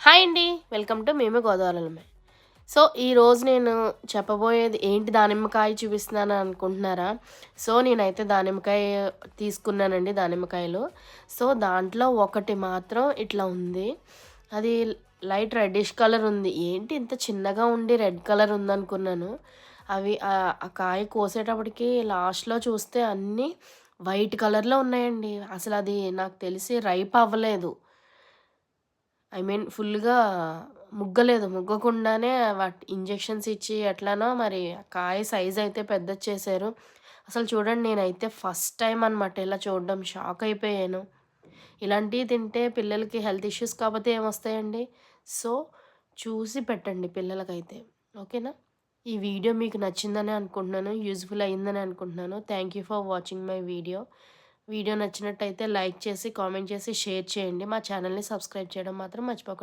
Hi అండి. Welcome to మేము గోదావరిలమే. So, ఈరోజు నేను చెప్పబోయేది ఏంటి దానిమ్మకాయ చూపిస్తున్నాను అనుకుంటున్నారా? సో, నేనైతే దానిమ్మకాయ తీసుకున్నానండి దానిమ్మకాయలు. సో, దాంట్లో ఒకటి మాత్రం ఇట్లా ఉంది. అది లైట్ రెడ్డిష్ కలర్ ఉంది. ఏంటి ఇంత చిన్నగా ఉండి రెడ్ కలర్ ఉందనుకున్నాను. ఆ కాయ కోసేటప్పటికి లాస్ట్‌లో చూస్తే అన్నీ వైట్ కలర్‌లో ఉన్నాయండి. అసలది నాకు తెలిసి రైప్ అవ్వలేదు. ఫుల్‌గా ముగ్గలేదు. ముగ్గకుండానే ఇంజెక్షన్స్ ఇచ్చి ఎట్లనో మరి కాయ సైజయితే పెద్దది చేశారు. అసలు చూడండి నేనైతే ఫస్ట్ టైమ్ అనమాట ఇలా చూడడం. షాక్ అయిపోయాను. ఇలాంటియి తింటే పిల్లలకి హెల్త్ ఇష్యూస్ కాపోతే ఏమొస్తాయండి? సో, చూసి పెట్టండి పిల్లలకైతే. ఓకేనా? ఈ వీడియో మీకు నచ్చిందనే అనుకుంటున్నాను. యూజ్‌ఫుల్ అయిందని అనుకుంటున్నాను. Thank you for watching my video. Video నచ్చినట్టయితే లైక్ చేసి, కామెంట్ చేసి, షేర్ చేయండి. మా ఛానల్‌ని సబ్స్క్రైబ్ చేయడం మాత్రం మర్చిపోకండి.